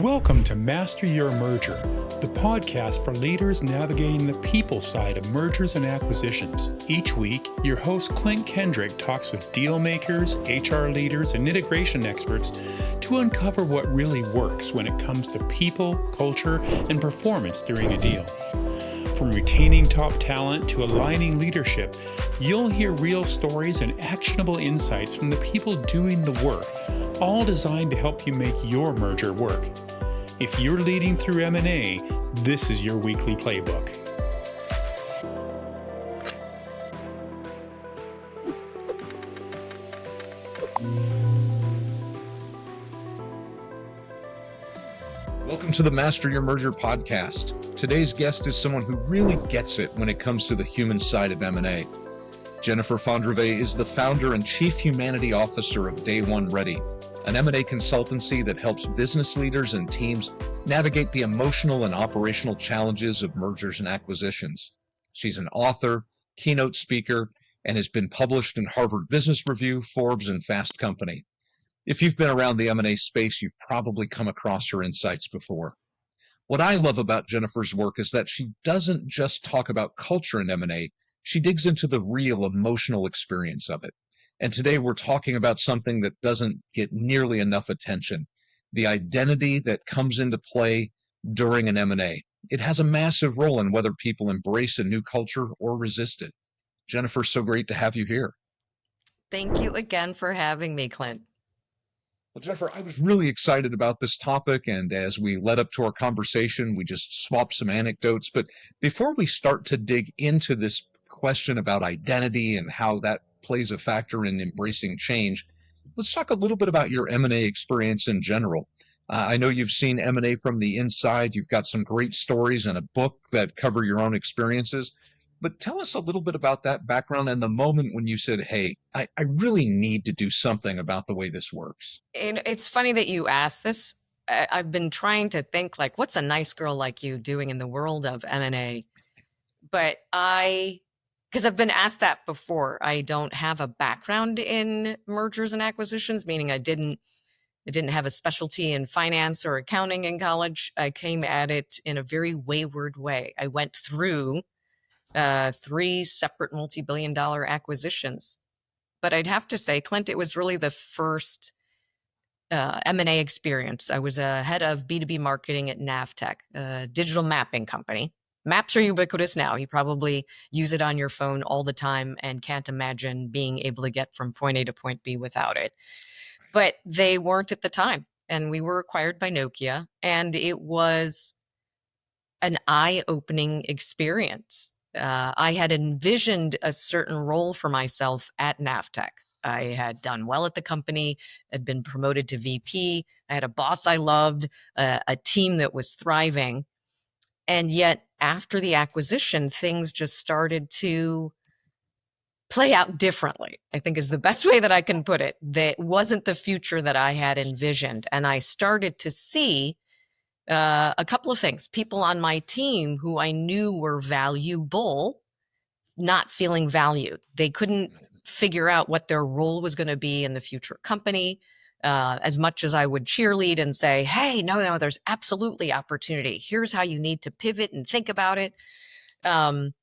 Welcome to Master Your Merger, the podcast for leaders navigating the people side of mergers and acquisitions. Each week, your host Klint Kendrick talks with deal makers, HR leaders, and integration experts to uncover what really works when it comes to people, culture, and performance during a deal. From retaining top talent to aligning leadership, you'll hear real stories and actionable insights from the people doing the work, all designed to help you make your merger work. If you're leading through M&A, this is your weekly playbook. Welcome to the Master Your Merger podcast. Today's guest is someone who really gets it when it comes to the human side of M&A. Jennifer Fondrevay is the founder and chief humanity officer of Day One Ready, an M&A consultancy that helps business leaders and teams navigate the emotional and operational challenges of mergers and acquisitions. She's an author, keynote speaker, and has been published in Harvard Business Review, Forbes, and Fast Company. If you've been around the M&A space, you've probably come across her insights before. What I love about Jennifer's work is that she doesn't just talk about culture in M&A, she digs into the real emotional experience of it. And today we're talking about something that doesn't get nearly enough attention, the identity that comes into play during an M&A. It has a massive role in whether people embrace a new culture or resist it. Jennifer, so great to have you here. Thank you again for having me, Klint. Well, Jennifer, I was really excited about this topic, and as we led up to our conversation, we just swapped some anecdotes. But before we start to dig into this question about identity and how that plays a factor in embracing change, let's talk a little bit about your M&A experience in general. I know you've seen M&A from the inside. You've got some great stories and a book that cover your own experiences. But tell us a little bit about that background and the moment when you said, hey, I really need to do something about the way this works. It's funny that you asked this. I've been trying to think, like, what's a nice girl like you doing in the world of M&A? But because I've been asked that before. I don't have a background in mergers and acquisitions, meaning I didn't have a specialty in finance or accounting in college. I came at it in a very wayward way. I went through 3 separate multi-billion-dollar acquisitions. But I'd have to say, Klint, it was really the first M&A experience. I was a head of B2B marketing at Navtech, a digital mapping company. Maps are ubiquitous now. You probably use it on your phone all the time and can't imagine being able to get from point A to point B without it. But they weren't at the time. And we were acquired by Nokia. And it was an eye-opening experience. I had envisioned a certain role for myself at Navtech. I had done well at the company, had been promoted to VP. I had a boss I loved, a team that was thriving. And yet, after the acquisition, things just started to play out differently, I think is the best way that I can put it. That wasn't the future that I had envisioned. And I started to see a couple of things. People on my team who I knew were valuable, not feeling valued. They couldn't figure out what their role was going to be in the future company. As much as I would cheerlead and say, hey, no, there's absolutely opportunity. Here's how you need to pivot and think about it. And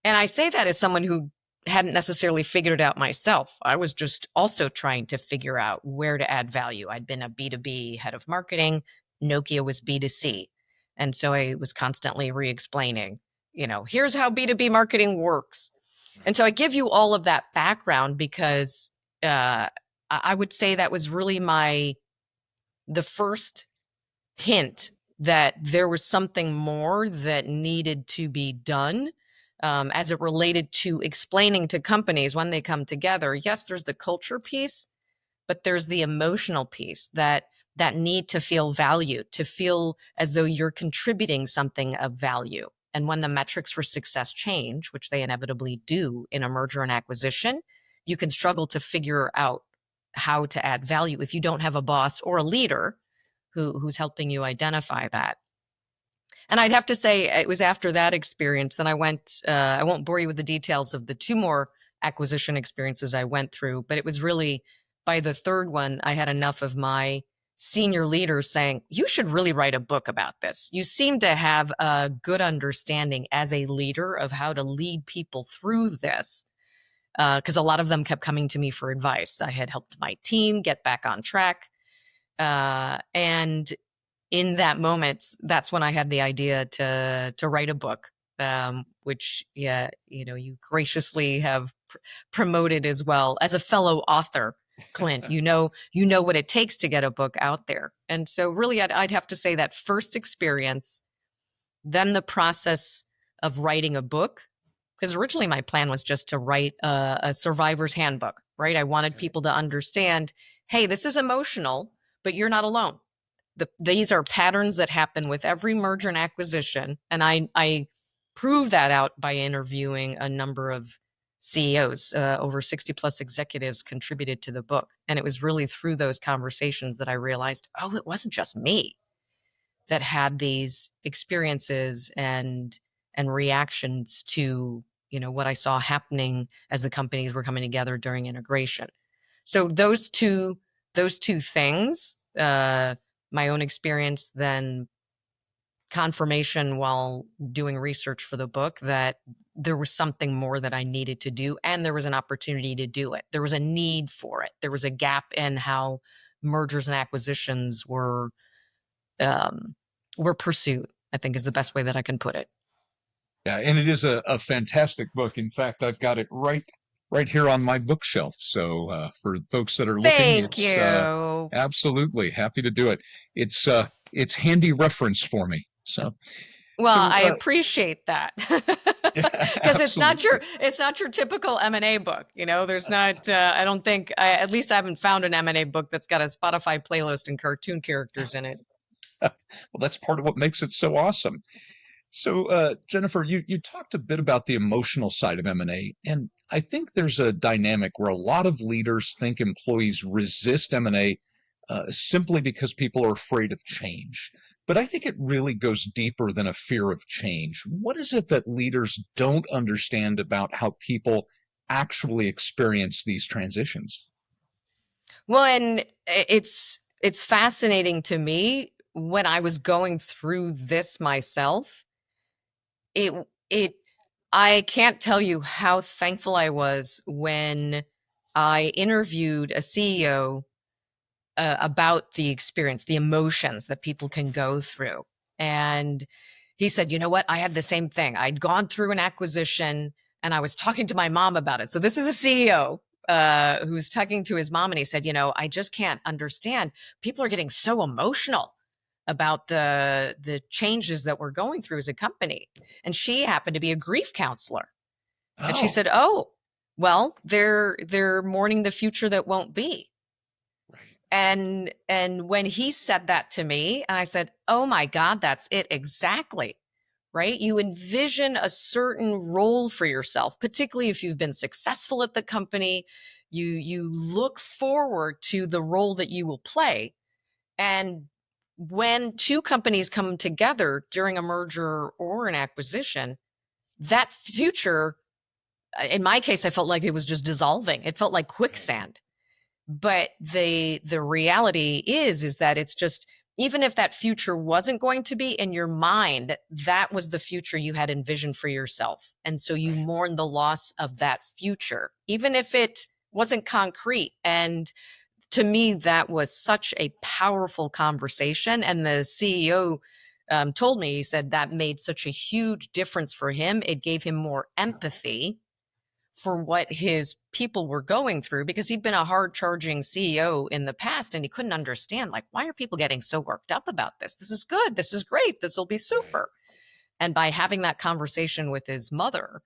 I say that as someone who hadn't necessarily figured it out myself. I was just also trying to figure out where to add value. I'd been a B2B head of marketing. Nokia was B2C. And so I was constantly re-explaining, here's how B2B marketing works. And so I give you all of that background because I would say that was really the first hint that there was something more that needed to be done as it related to explaining to companies when they come together. Yes, there's the culture piece, but there's the emotional piece, that need to feel valued, to feel as though you're contributing something of value. And when the metrics for success change, which they inevitably do in a merger and acquisition, you can struggle to figure out how to add value if you don't have a boss or a leader who's helping you identify that. And I'd have to say it was after that experience that I won't bore you with the details of the 2 more acquisition experiences I went through, but it was really by the third one, I had enough of my senior leaders saying, you should really write a book about this. You seem to have a good understanding as a leader of how to lead people through this. Because a lot of them kept coming to me for advice. I had helped my team get back on track. And in that moment, that's when I had the idea to write a book, which, you graciously have promoted as well as a fellow author. Klint, you know what it takes to get a book out there. And so really, I'd have to say that first experience, then the process of writing a book, because originally my plan was just to write a survivor's handbook, right? I wanted people to understand, hey, this is emotional, but you're not alone. These are patterns that happen with every merger and acquisition. And I proved that out by interviewing a number of CEOs. Over 60 plus executives contributed to the book. And it was really through those conversations that I realized, oh, it wasn't just me that had these experiences and reactions to, what I saw happening as the companies were coming together during integration. So those two things, my own experience, then confirmation while doing research for the book that there was something more that I needed to do, and there was an opportunity to do it. There was a need for it. There was a gap in how mergers and acquisitions were pursued, I think is the best way that I can put it. Yeah, and it is a fantastic book. In fact, I've got it right here on my bookshelf. So for folks that are looking, Thank you. Absolutely happy to do it. It's handy reference for me. So, well, I appreciate that because it's not your typical M&A book. There's not. I don't think. At least I haven't found an M&A book that's got a Spotify playlist and cartoon characters in it. Well, that's part of what makes it so awesome. So, Jennifer, you talked a bit about the emotional side of M&A, and I think there's a dynamic where a lot of leaders think employees resist M&A simply because people are afraid of change. But I think it really goes deeper than a fear of change. What is it that leaders don't understand about how people actually experience these transitions? Well, and it's fascinating to me when I was going through this myself. I can't tell you how thankful I was when I interviewed a CEO about the experience, the emotions that people can go through. And he said, you know what? I had the same thing. I'd gone through an acquisition and I was talking to my mom about it. So this is a CEO who's talking to his mom, and he said, I just can't understand. People are getting so emotional about the changes that we're going through as a company. And she happened to be a grief counselor. And she said, oh, well, they're mourning the future that won't be. And when he said that to me, and I said, oh my God, that's it exactly, right? You envision a certain role for yourself, particularly if you've been successful at the company. You look forward to the role that you will play. And when two companies come together during a merger or an acquisition, that future, in my case, I felt like it was just dissolving. It felt like quicksand. But the reality is that it's just, even if that future wasn't going to be in your mind, that was the future you had envisioned for yourself. And so you mourn the loss of that future, even if it wasn't concrete. And to me, that was such a powerful conversation. And the CEO told me, he said that made such a huge difference for him. It gave him more empathy for what his people were going through, because he'd been a hard charging CEO in the past and he couldn't understand, like, why are people getting so worked up about this? This is good. This is great. This will be super. And by having that conversation with his mother,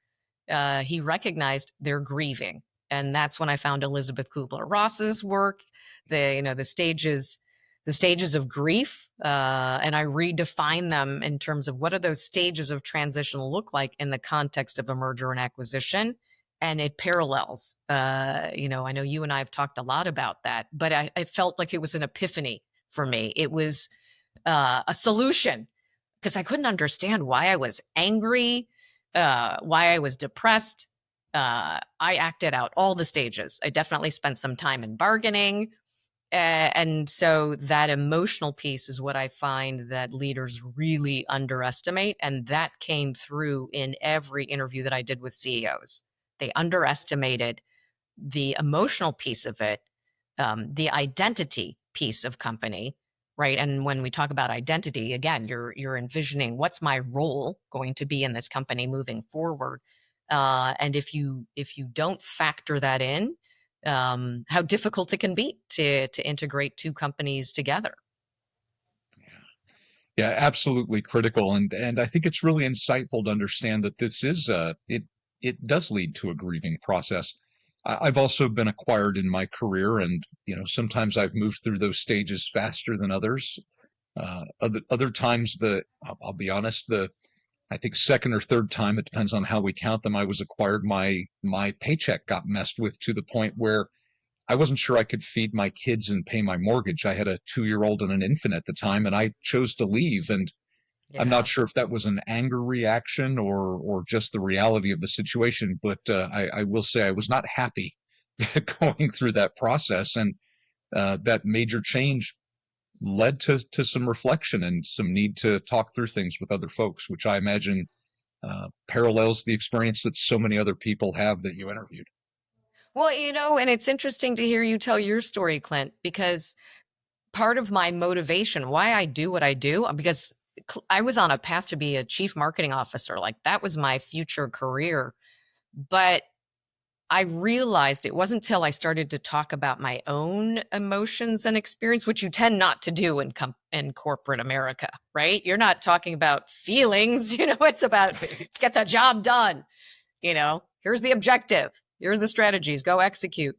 he recognized they're grieving. And that's when I found Elizabeth Kubler-Ross's work, the stages of grief. And I redefine them in terms of what are those stages of transition look like in the context of a merger and acquisition. And it parallels, I know you and I have talked a lot about that, but I felt like it was an epiphany for me. It was a solution, because I couldn't understand why I was angry, why I was depressed. I acted out all the stages. I definitely spent some time in bargaining. And so that emotional piece is what I find that leaders really underestimate. And that came through in every interview that I did with CEOs. They underestimated the emotional piece of it, the identity piece of company, right? And when we talk about identity, again, you're envisioning what's my role going to be in this company moving forward. And if you don't factor that in, how difficult it can be to integrate two companies together. Yeah, absolutely critical. And I think it's really insightful to understand that this is it does lead to a grieving process. I've also been acquired in my career, and sometimes I've moved through those stages faster than others. Other times, I'll be honest, I think second or third time, it depends on how we count them, I was acquired, my paycheck got messed with to the point where I wasn't sure I could feed my kids and pay my mortgage. I had a 2-year-old and an infant at the time, and I chose to leave. And I'm Yeah. not sure if that was an anger reaction or just the reality of the situation, but I will say I was not happy going through that process. And that major change led to some reflection and some need to talk through things with other folks, which I imagine parallels the experience that so many other people have that you interviewed. Well, and it's interesting to hear you tell your story, Klint, because part of my motivation, why I do what I do, because I was on a path to be a chief marketing officer. Like that was my future career. But I realized it wasn't until I started to talk about my own emotions and experience, which you tend not to do in corporate America, right? You're not talking about feelings, it's about let's get the job done. Here's the objective. Here are the strategies. Go execute.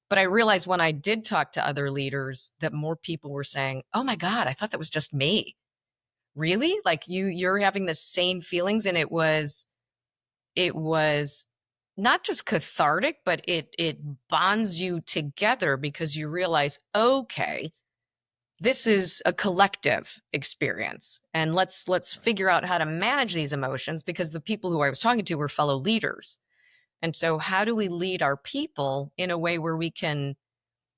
But I realized when I did talk to other leaders that more people were saying, "Oh my God, I thought that was just me." Really? Like you're having the same feelings, and it was not just cathartic, but it bonds you together because you realize, okay, this is a collective experience, and let's figure out how to manage these emotions because the people who I was talking to were fellow leaders. And so how do we lead our people in a way where we can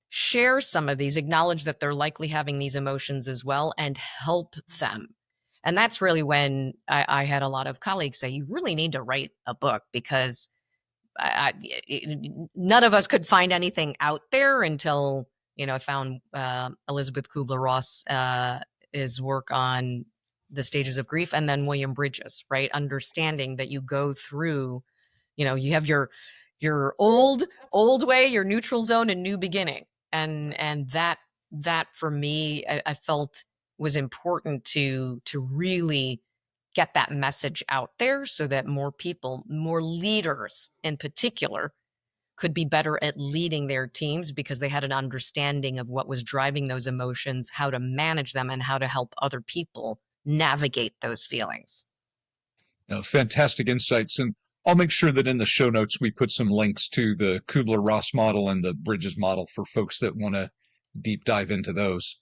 share some of these, acknowledge that they're likely having these emotions as well, and help them? And that's really when I had a lot of colleagues say, you really need to write a book because none of us could find anything out there until, I found Elizabeth Kubler-Ross, his work on the stages of grief, and then William Bridges, right? Understanding that you go through, you have your old way, your neutral zone, and new beginning. And that for me, I felt was important to really get that message out there so that more people, more leaders in particular, could be better at leading their teams because they had an understanding of what was driving those emotions, how to manage them, and how to help other people navigate those feelings. Fantastic insights. And I'll make sure that in the show notes, we put some links to the Kubler-Ross model and the Bridges model for folks that want to deep dive into those.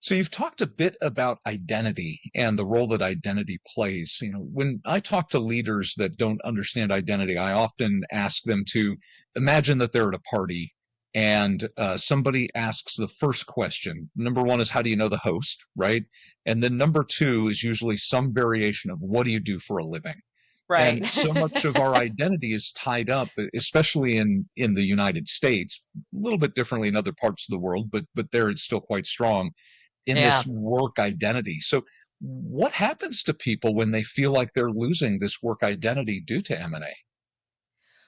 So you've talked a bit about identity and the role that identity plays. When I talk to leaders that don't understand identity, I often ask them to imagine that they're at a party and somebody asks the first question. Number one is, how do you know the host, right? And then number two is usually some variation of, what do you do for a living? Right. And so much of our identity is tied up, especially in the United States, a little bit differently in other parts of the world, but there it's still quite strong in Yeah. this work identity. So what happens to people when they feel like they're losing this work identity due to M&A?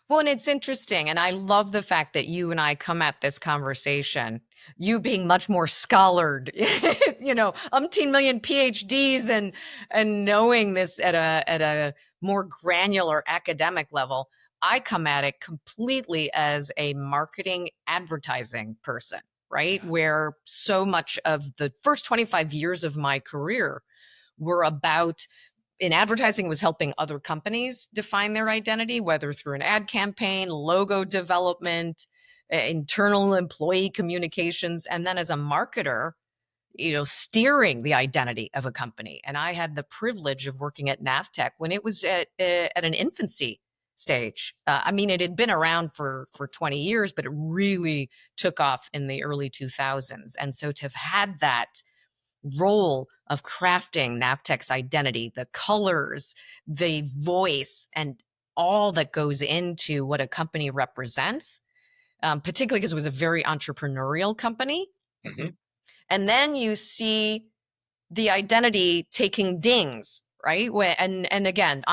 Well, and it's interesting. And I love the fact that you and I come at this conversation, you being much more scholared, umpteen million PhDs and knowing this at a more granular academic level. I come at it completely as a marketing advertising person, right? Where so much of the first 25 years of my career were about, in advertising, was helping other companies define their identity, whether through an ad campaign, logo development, internal employee communications, and then as a marketer, steering the identity of a company. And I had the privilege of working at Navtech when it was at an infancy stage. I mean, it had been around for 20 years, but it really took off in the early 2000s. And so to have had that role of crafting Navtech's identity, the colors, the voice, and all that goes into what a company represents, particularly because it was a very entrepreneurial company. Mhm. And then you see the identity taking dings, right? And again,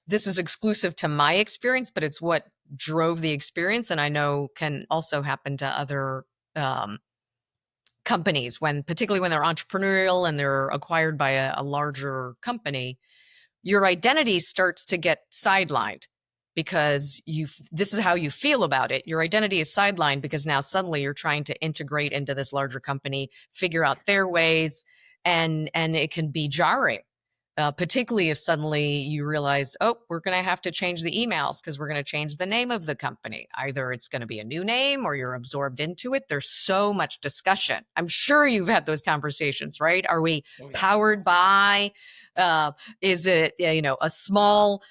this is exclusive to my experience, but it's what drove the experience, and I know can also happen to other companies, particularly when they're entrepreneurial and they're acquired by a larger company. Your identity starts to get sidelined because this is how you feel about it. Your identity is sidelined because now suddenly you're trying to integrate into this larger company, figure out their ways, and it can be jarring. Particularly if suddenly you realize, oh, we're going to have to change the emails because we're going to change the name of the company. Either it's going to be a new name or you're absorbed into it. There's so much discussion. I'm sure you've had those conversations, right? Are we powered by? Is it, a small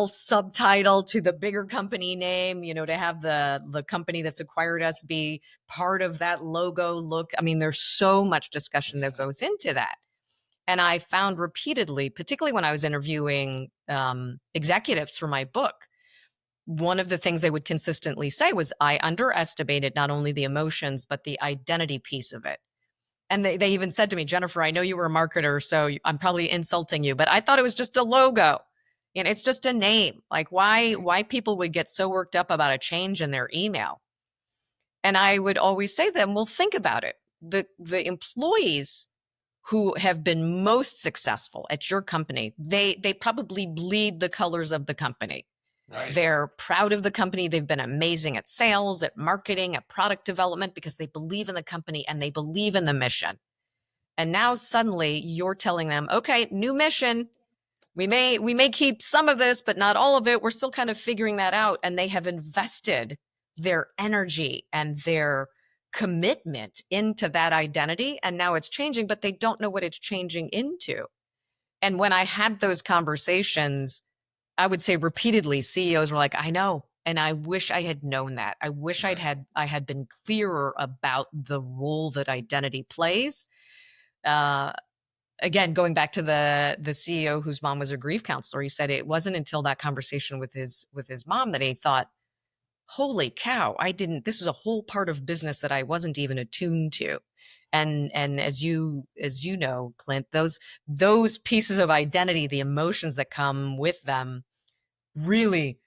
subtitle to the bigger company name, to have the company that's acquired us be part of that logo look? I mean, there's so much discussion that goes into that. And I found repeatedly, particularly when I was interviewing executives for my book, one of the things they would consistently say was, I underestimated not only the emotions, but the identity piece of it. And they even said to me, Jennifer, I know you were a marketer, so I'm probably insulting you, but I thought it was just a logo. It's just a name. Like why people would get so worked up about a change in their email. And I would always say to them, well, think about it. The employees who have been most successful at your company, they probably bleed the colors of the company. Right. They're proud of the company. They've been amazing at sales, at marketing, at product development because they believe in the company and they believe in the mission. And now suddenly you're telling them, okay, new mission. We may keep some of this, but not all of it. We're still kind of figuring that out. And they have invested their energy and their commitment into that identity. And now it's changing, but they don't know what it's changing into. And when I had those conversations, I would say repeatedly, CEOs were like, I know. And I wish I had known that. I wish I had been clearer about the role that identity plays. Again, going back to the CEO whose mom was a grief counselor, he said it wasn't until that conversation with his mom that he thought, holy cow, this is a whole part of business that I wasn't even attuned to. And as you know, Klint, those pieces of identity, the emotions that come with them really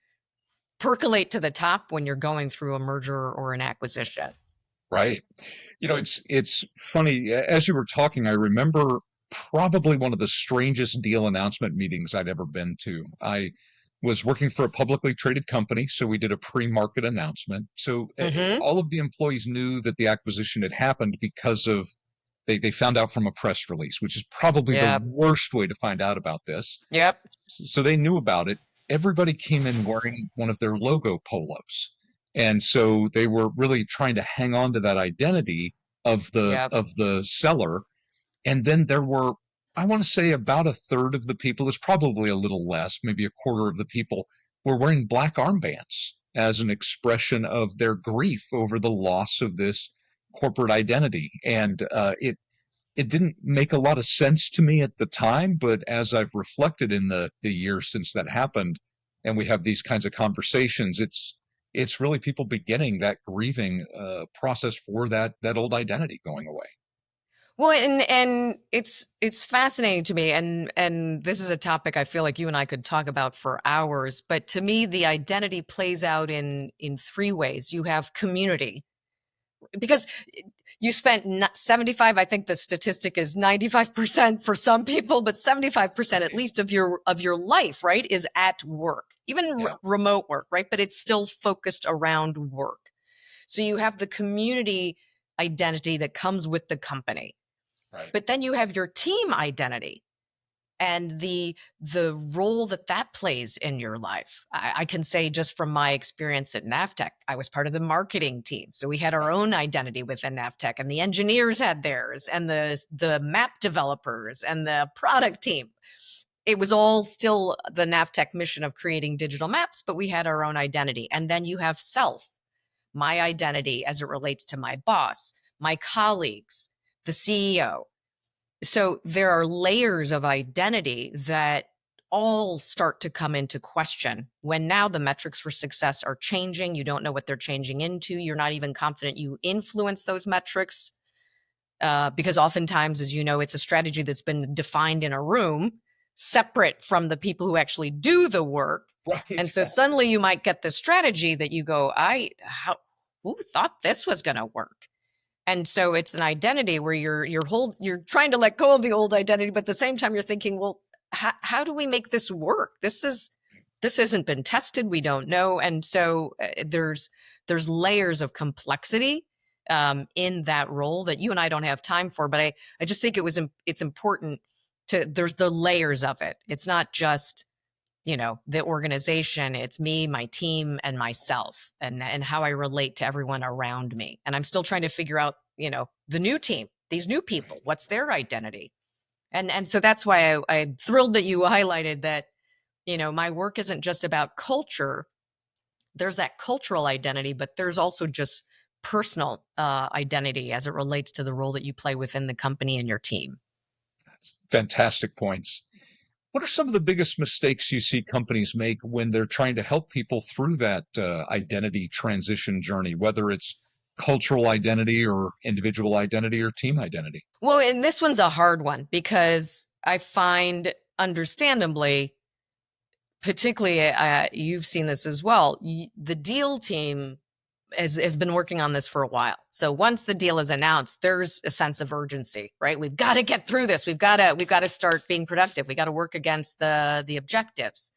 percolate to the top when you're going through a merger or an acquisition. Right. It's funny. As you were talking, I remember probably one of the strangest deal announcement meetings I'd ever been to. I was working for a publicly traded company, so we did a pre-market announcement. So all of the employees knew that the acquisition had happened because of they found out from a press release, which is probably the worst way to find out about this. Yep. So they knew about it. Everybody came in wearing one of their logo polos. And so they were really trying to hang on to that identity of the seller. And then there were, I want to say about a third of the people, it's probably a little less, maybe a quarter of the people were wearing black armbands as an expression of their grief over the loss of this corporate identity. And it didn't make a lot of sense to me at the time, but as I've reflected in the years since that happened, and we have these kinds of conversations, it's really people beginning that grieving process for that old identity going away. Well, and it's fascinating to me, and this is a topic I feel like you and I could talk about for hours. But to me, the identity plays out in three ways. You have community, because you spent 75. I think the statistic is 95% for some people, but 75% at least of your life, right, is at work, even remote work, right? But it's still focused around work. So you have the community identity that comes with the company. Right. But then you have your team identity and the role that plays in your life. I can say just from my experience at Navtech, I was part of the marketing team. So we had our own identity within Navtech, and the engineers had theirs, and the map developers and the product team. it was all still the NAVTech mission of creating digital maps, but we had our own identity. And then you have self, my identity as it relates to my boss, my colleagues, the CEO. So there are layers of identity that all start to come into question when now the metrics for success are changing. You don't know what they're changing into. You're not even confident you influence those metrics because oftentimes, as you know, it's a strategy that's been defined in a room separate from the people who actually do the work. Right. And so suddenly you might get this strategy that you go, who thought this was going to work? And so it's an identity where you're trying to let go of the old identity, but at the same time you're thinking, well, how do we make this work? This hasn't been tested. We don't know. And so there's layers of complexity in that role that you and I don't have time for. But I just think it's important there's the layers of it. It's not just, the organization, it's me, my team, and myself, and how I relate to everyone around me. And I'm still trying to figure out, the new team, these new people, what's their identity? And so that's why I'm thrilled that you highlighted that, my work isn't just about culture. There's that cultural identity, but there's also just personal identity as it relates to the role that you play within the company and your team. That's fantastic points. What are some of the biggest mistakes you see companies make when they're trying to help people through that identity transition journey, whether it's cultural identity or individual identity or team identity? Well, and this one's a hard one because I find, understandably, particularly you've seen this as well, the deal team has been working on this for a while. So once the deal is announced, there's a sense of urgency, right? We've got to get through this. We've got to start being productive. We got to work against the objectives.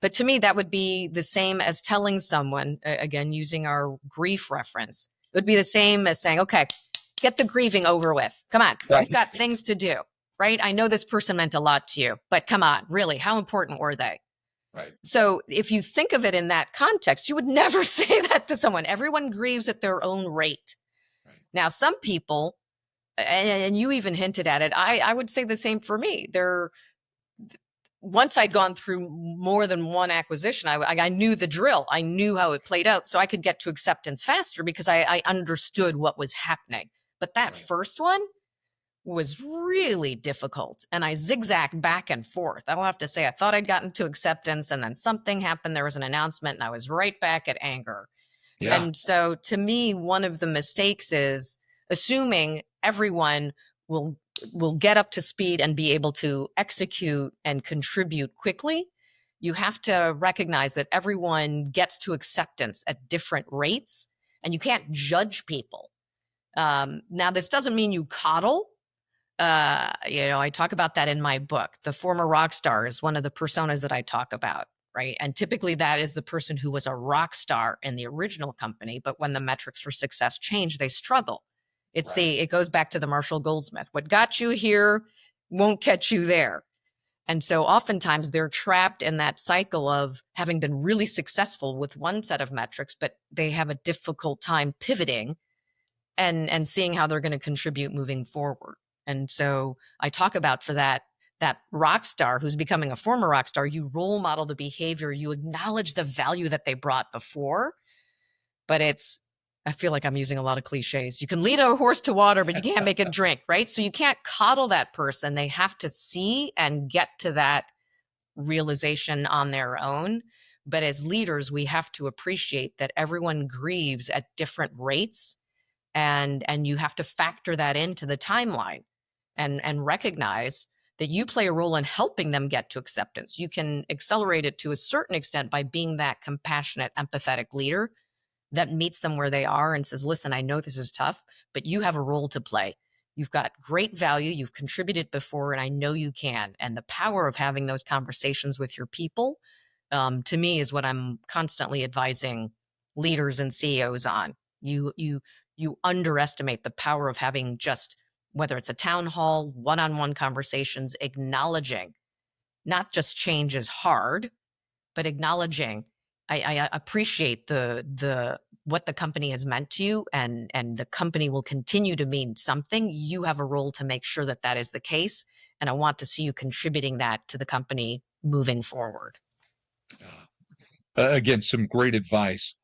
But to me, that would be the same as telling someone, again, using our grief reference, it would be the same as saying, okay, get the grieving over with. Come on, Right. we've got things to do, right? I know this person meant a lot to you, but come on, really, how important were they? Right. So if you think of it in that context, you would never say that to someone. Everyone grieves at their own rate. Right. Now, some people, and you even hinted at it, I would say the same for me. Once I'd gone through more than one acquisition, I knew the drill. I knew how it played out. So I could get to acceptance faster because I understood what was happening. But that first one was really difficult. And I zigzagged back and forth. I will have to say, I thought I'd gotten to acceptance and then something happened. There was an announcement and I was right back at anger. Yeah. And so to me, one of the mistakes is assuming everyone will get up to speed and be able to execute and contribute quickly. You have to recognize that everyone gets to acceptance at different rates and you can't judge people. Now, this doesn't mean you coddle. I talk about that in my book. The former rock star is one of the personas that I talk about, right? And typically that is the person who was a rock star in the original company, but when the metrics for success change, they struggle. It goes back to the Marshall Goldsmith. What got you here won't catch you there. And so oftentimes they're trapped in that cycle of having been really successful with one set of metrics, but they have a difficult time pivoting and seeing how they're going to contribute moving forward. And so I talk about for that rock star who's becoming a former rock star, you role model the behavior, you acknowledge the value that they brought before, but I feel like I'm using a lot of cliches. You can lead a horse to water, but you can't make it drink, right? So you can't coddle that person. They have to see and get to that realization on their own. But as leaders, we have to appreciate that everyone grieves at different rates, and you have to factor that into the timeline and recognize that you play a role in helping them get to acceptance. You can accelerate it to a certain extent by being that compassionate, empathetic leader that meets them where they are and says, listen, I know this is tough, but you have a role to play. You've got great value. You've contributed before, and I know you can. And the power of having those conversations with your people, to me, is what I'm constantly advising leaders and CEOs on. You underestimate the power of having just, whether it's a town hall, one-on-one conversations, acknowledging not just change is hard, but acknowledging I appreciate the what the company has meant to you, and the company will continue to mean something. You have a role to make sure that is the case, and I want to see you contributing that to the company moving forward. Again, some great advice.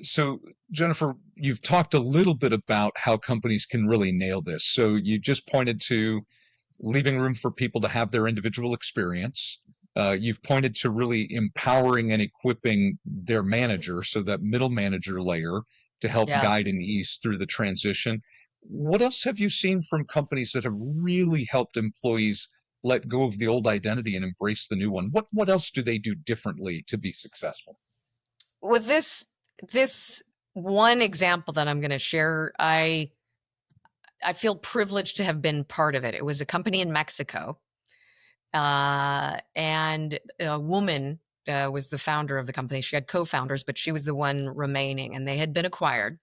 So, Jennifer, you've talked a little bit about how companies can really nail this. So you just pointed to leaving room for people to have their individual experience. You've pointed to really empowering and equipping their manager, so that middle manager layer, to help Yeah. guide and ease through the transition. What else have you seen from companies that have really helped employees let go of the old identity and embrace the new one? What else do they do differently to be successful? With this one example that I'm going to share, I feel privileged to have been part of it. It was a company in Mexico, and a woman was the founder of the company. She had co-founders, but she was the one remaining, and they had been acquired.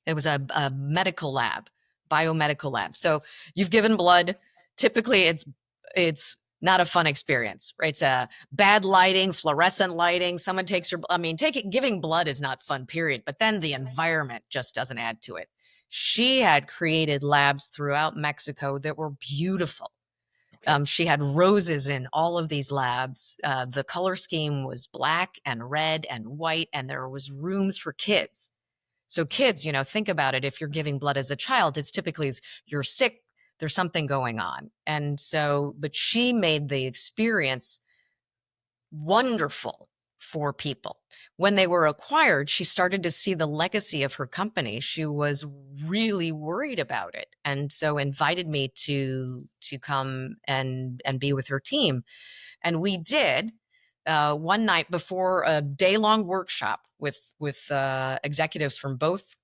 It was a medical lab, biomedical lab. So you've given blood. Typically, it's not a fun experience, right? It's a bad lighting, fluorescent lighting. Someone takes your, giving blood is not fun, period. But then the environment just doesn't add to it. She had created labs throughout Mexico that were beautiful. She had roses in all of these labs. The color scheme was black and red and white, and there was rooms for kids. So kids, think about it. If you're giving blood as a child, it's typically you're sick, there's something going on. And so, but she made the experience wonderful for people. When they were acquired, she started to see the legacy of her company. She was really worried about it, and so invited me to come and be with her team. And we did one night before a day-long workshop with executives from both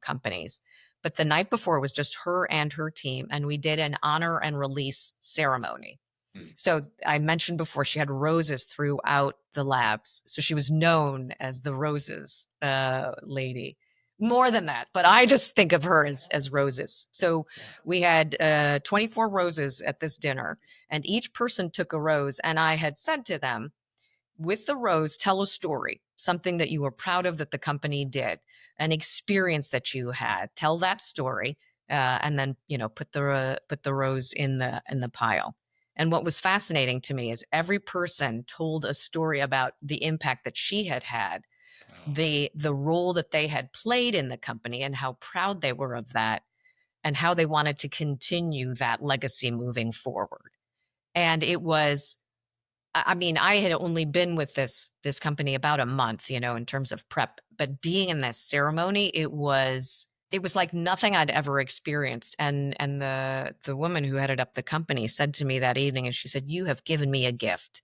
companies. But the night before was just her and her team, and we did an honor and release ceremony. So I mentioned before, she had roses throughout the labs. So she was known as the roses lady. More than that, but I just think of her as roses. So we had 24 roses at this dinner, and each person took a rose. And I had said to them, with the rose, tell a story, something that you were proud of that the company did, an experience that you had. Tell that story, and then put the rose in the pile. And what was fascinating to me is every person told a story about the impact that she had had, the role that they had played in the company, and how proud they were of that, and how they wanted to continue that legacy moving forward. And it was, I had only been with this company about a month, in terms of prep, but being in this ceremony, it was like nothing I'd ever experienced. And the woman who headed up the company said to me that evening, and she said, "You have given me a gift.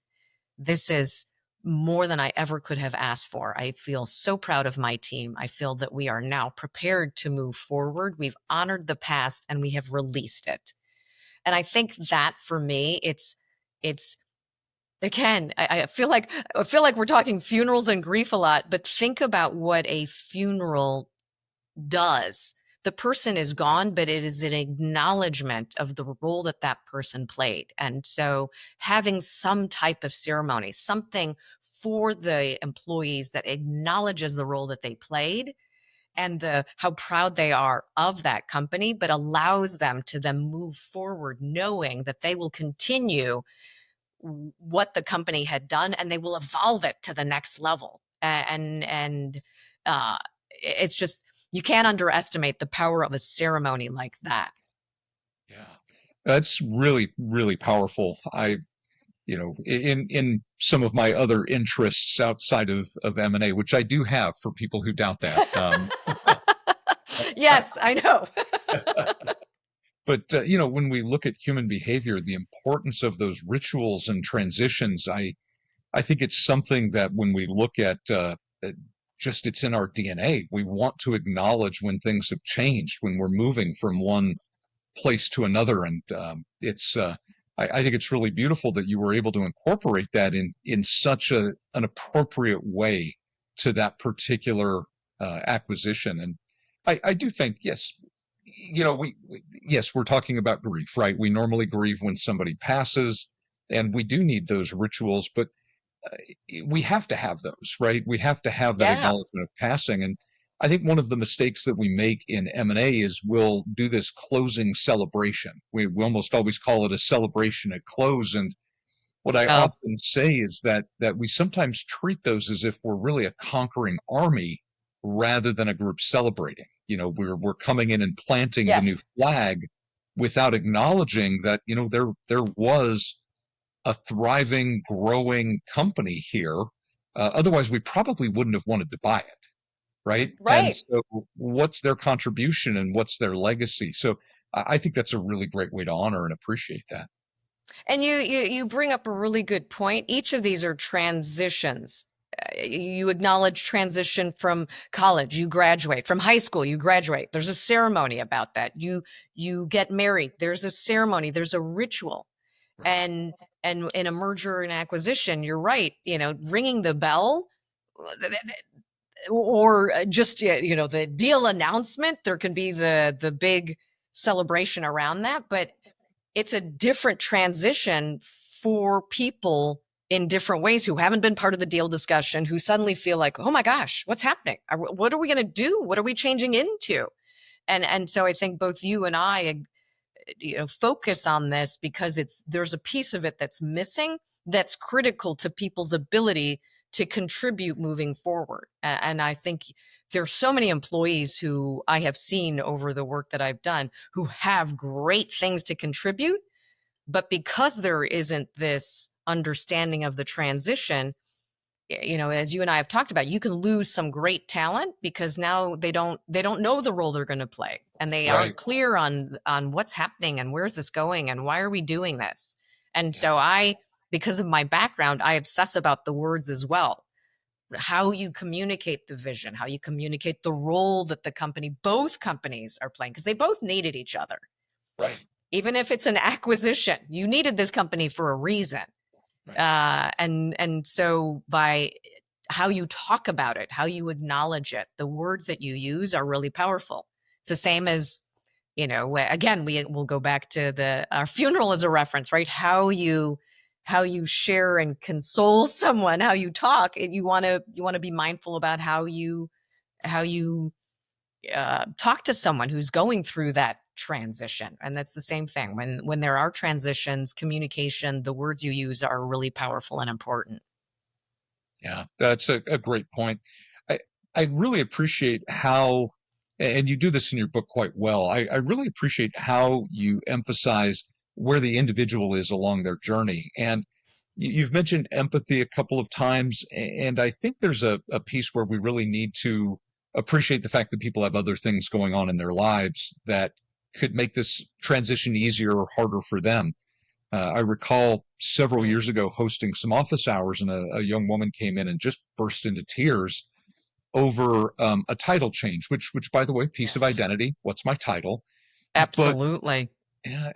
This is more than I ever could have asked for. I feel so proud of my team. I feel that we are now prepared to move forward. We've honored the past and we have released it." And I think that for me, it's again, I feel like we're talking funerals and grief a lot, but think about what a funeral does. The person is gone, but it is an acknowledgement of the role that person played. And so having some type of ceremony, something for the employees that acknowledges the role that they played and how proud they are of that company, but allows them to then move forward knowing that they will continue what the company had done and they will evolve it to the next level. And it's just, you can't underestimate the power of a ceremony like that. Yeah, that's really, really powerful. In some of my other interests outside of M&A, which I do have for people who doubt that. Yes, I know. But, when we look at human behavior, the importance of those rituals and transitions, I think it's something that when we look at just it's in our DNA. We want to acknowledge when things have changed, when we're moving from one place to another. And I think it's really beautiful that you were able to incorporate that in such an appropriate way to that particular acquisition. And I do think, yes, we're talking about grief, right? We normally grieve when somebody passes, and we do need those rituals, but we have to have those, right? We have to have that acknowledgement of passing. And I think one of the mistakes that we make in M&A is we'll do this closing celebration. We almost always call it a celebration at close. And what I Oh, often say is that we sometimes treat those as if we're really a conquering army rather than a group celebrating. We're coming in and planting the new yes. flag without acknowledging that, there was a thriving, growing company here. Otherwise, we probably wouldn't have wanted to buy it, right? And Right. so, what's their contribution and what's their legacy? So, I think that's a really great way to honor and appreciate that. And you bring up a really good point. Each of these are transitions. You acknowledge transition from college, you graduate. From high school, you graduate. There's a ceremony about that. You get married. There's a ceremony. There's a ritual. Right. And in a merger and acquisition, you're right. Ringing the bell, or just the deal announcement. There can be the big celebration around that, but it's a different transition for people in different ways who haven't been part of the deal discussion, who suddenly feel like, oh my gosh, what's happening? What are we going to do? What are we changing into? And so I think both you and I, focus on this because there's a piece of it that's missing that's critical to people's ability to contribute moving forward. And I think there's so many employees who I have seen over the work that I've done who have great things to contribute, but because there isn't this understanding of the transition, as you and I have talked about, you can lose some great talent because now they don't know the role they're going to play, and they Right. aren't clear on what's happening and where's this going and why are we doing this. And Yeah. so because of my background, I obsess about the words as well. How you communicate the vision, how you communicate the role that both companies are playing, because they both needed each other. Right. Even if it's an acquisition, you needed this company for a reason. Right. And so by how you talk about it, how you acknowledge it, the words that you use are really powerful. It's the same as, again, we'll go back to our funeral as a reference, right? How you share and console someone, how you talk. You want to be mindful about how you talk to someone who's going through that transition. And that's the same thing. When there are transitions, communication, the words you use are really powerful and important. Yeah, that's a great point. I, I really appreciate how, and you do this in your book quite well. I really appreciate how you emphasize where the individual is along their journey. And you've mentioned empathy a couple of times. And I think there's a piece where we really need to appreciate the fact that people have other things going on in their lives that could make this transition easier or harder for them. I recall several Mm. years ago hosting some office hours, and a young woman came in and just burst into tears over a title change, which, by the way, piece of Yes, identity. What's my title? But absolutely.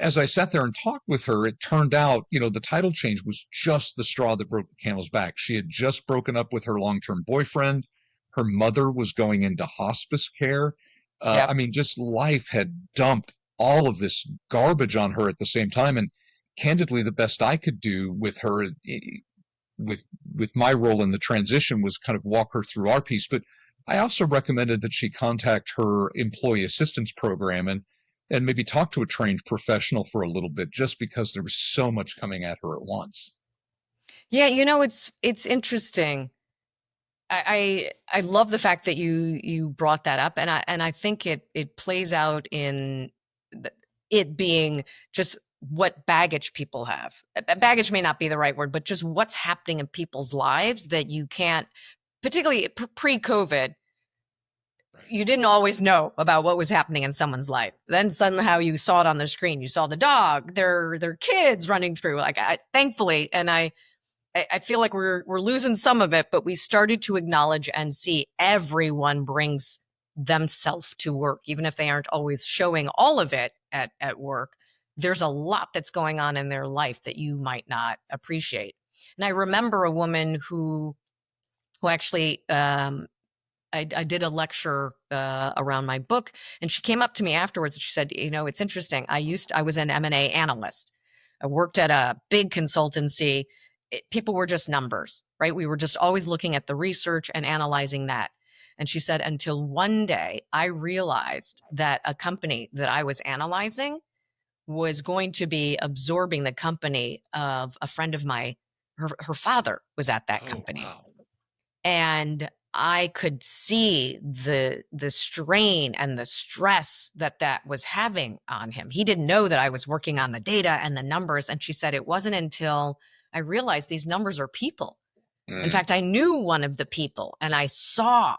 as I sat there and talked with her, it turned out, the title change was just the straw that broke the camel's back. She had just broken up with her long-term boyfriend. Her mother was going into hospice care. I Yep. mean, just life had dumped all of this garbage on her at the same time. And candidly, the best I could do with her, with with my role in the transition, was kind of walk her through our piece. But I also recommended that she contact her employee assistance program and maybe talk to a trained professional for a little bit, just because there was so much coming at her at once. Yeah, it's interesting. I love the fact that you brought that up, and I think it plays out in it being just what baggage people have. Baggage may not be the right word, but just what's happening in people's lives that you can't, particularly pre-COVID, you didn't always know about what was happening in someone's life. Then suddenly, how you saw it on the screen, you saw the dog, their kids running through. Like, thankfully, and I feel like we're losing some of it, but we started to acknowledge and see everyone brings themselves to work, even if they aren't always showing all of it at work. There's a lot that's going on in their life that you might not appreciate. And I remember a woman who actually I did a lecture around my book, and she came up to me afterwards and she said, it's interesting. I was an M&A analyst. I worked at a big consultancy. People were just numbers, right? We were just always looking at the research and analyzing that. And she said, until one day I realized that a company that I was analyzing was going to be absorbing the company of a friend of mine. Her father was at that company. Wow. And I could see the strain and the stress that was having on him. He didn't know that I was working on the data and the numbers. And she said, it wasn't until I realized these numbers are people. In fact, I knew one of the people and I saw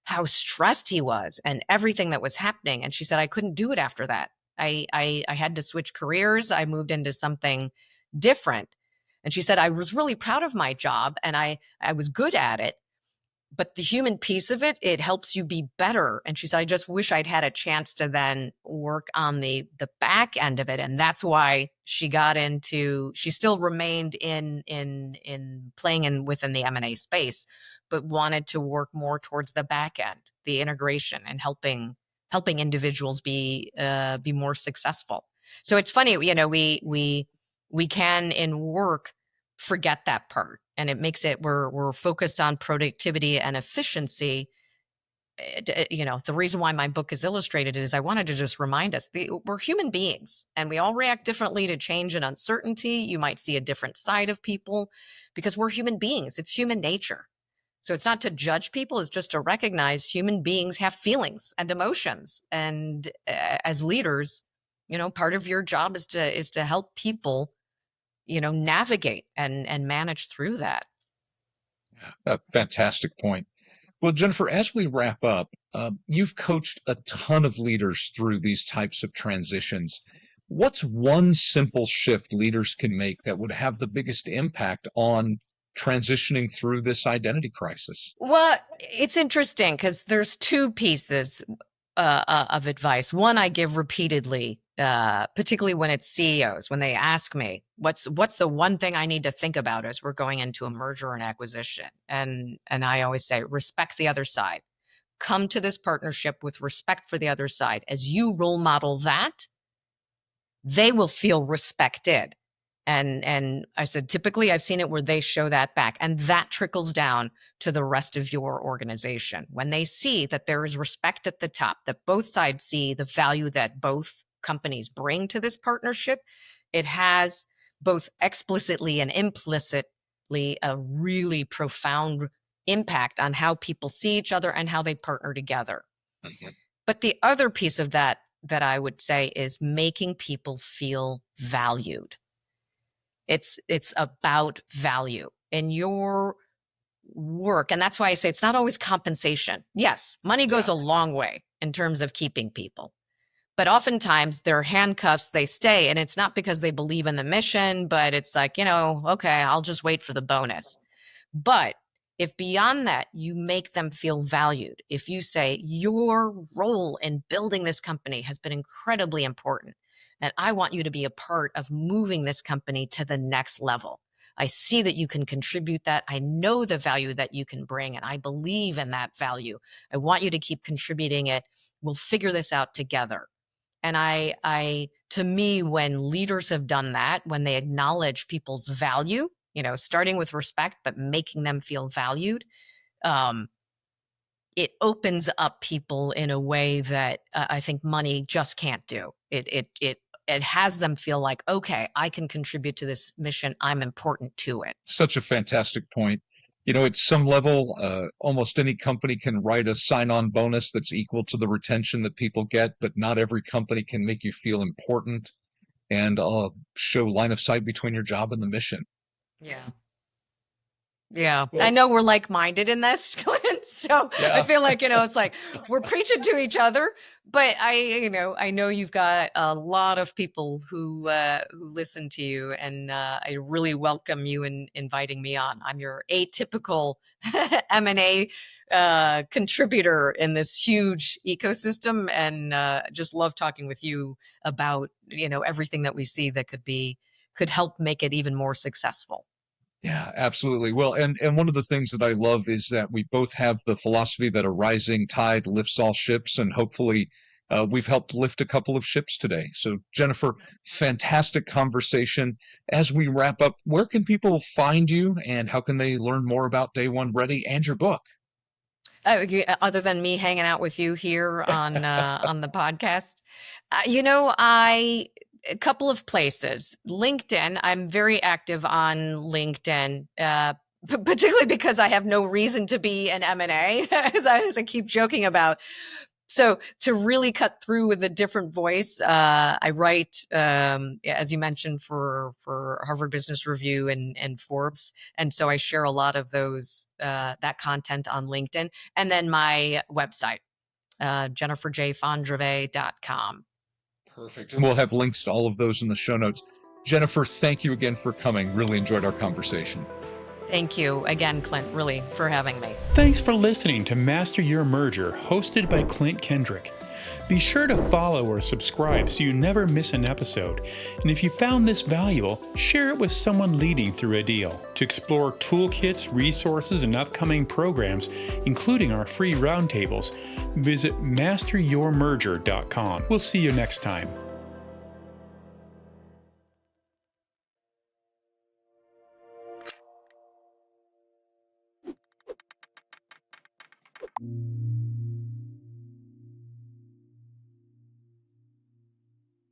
how stressed he was and everything that was happening. And she said, I couldn't do it after that. I had to switch careers. I moved into something different. And she said, I was really proud of my job and I was good at it. But the human piece of it, it helps you be better. And she said, I just wish I'd had a chance to then work on the back end of it. And that's why she still remained in playing within the M&A space, but wanted to work more towards the back end, the integration and helping individuals be more successful. So it's funny, we can in work forget that part. And it makes it, we're focused on productivity and efficiency. The reason why my book is illustrated is I wanted to just remind us we're human beings and we all react differently to change and uncertainty. You might see a different side of people because we're human beings. It's human nature. So it's not to judge people. It's just to recognize human beings have feelings and emotions. And as leaders, part of your job is to help people navigate and manage through that. A fantastic point. Well, Jennifer, as we wrap up, you've coached a ton of leaders through these types of transitions. What's one simple shift leaders can make that would have the biggest impact on transitioning through this identity crisis? Well, it's interesting because there's two pieces of advice. One I give repeatedly, particularly when it's CEOs, when they ask me, what's the one thing I need to think about as we're going into a merger and acquisition? And I always say, respect the other side. Come to this partnership with respect for the other side. As you role model that, they will feel respected. And I said, typically I've seen it where they show that back and that trickles down to the rest of your organization. When they see that there is respect at the top, that both sides see the value that both companies bring to this partnership, it has both explicitly and implicitly a really profound impact on how people see each other and how they partner together. Mm-hmm. But the other piece of that I would say is making people feel valued. It's about value in your work. And that's why I say it's not always compensation. Yes, money goes a long way in terms of keeping people. But oftentimes they're handcuffs, they stay. And it's not because they believe in the mission, but it's like, okay, I'll just wait for the bonus. But if beyond that, you make them feel valued, if you say your role in building this company has been incredibly important, and I want you to be a part of moving this company to the next level. I see that you can contribute that. I know the value that you can bring, and I believe in that value. I want you to keep contributing it. We'll figure this out together. And to me, when leaders have done that, when they acknowledge people's value, starting with respect, but making them feel valued, it opens up people in a way that I think money just can't do. It has them feel like, okay, I can contribute to this mission. I'm important to it. Such a fantastic point. At some level, almost any company can write a sign-on bonus that's equal to the retention that people get, but not every company can make you feel important and show line of sight between your job and the mission. Yeah. Yeah. Well, I know we're like-minded in this, Klint. So I feel like, it's like we're preaching to each other, but I know you've got a lot of people who listen to you, and I really welcome you in inviting me on. I'm your atypical M&A contributor in this huge ecosystem, and just love talking with you about, everything that we see that could help make it even more successful. Yeah, absolutely. Well, and one of the things that I love is that we both have the philosophy that a rising tide lifts all ships, and hopefully we've helped lift a couple of ships today. So, Jennifer, fantastic conversation. As we wrap up, where can people find you and how can they learn more about Day One Ready and your book? Other than me hanging out with you here on the podcast, a couple of places. LinkedIn, I'm very active on LinkedIn, particularly because I have no reason to be an M&A, as I keep joking about. So to really cut through with a different voice, I write, as you mentioned, for Harvard Business Review and Forbes, and so I share a lot of that content on LinkedIn, and then my website, jenniferfondrevay.com. Perfect. And we'll have links to all of those in the show notes. Jennifer, thank you again for coming. Really enjoyed our conversation. Thank you again, Klint, really, for having me. Thanks for listening to Master Your Merger, hosted by Klint Kendrick. Be sure to follow or subscribe so you never miss an episode. And if you found this valuable, share it with someone leading through a deal. To explore toolkits, resources, and upcoming programs, including our free roundtables, visit masteryourmerger.com. We'll see you next time.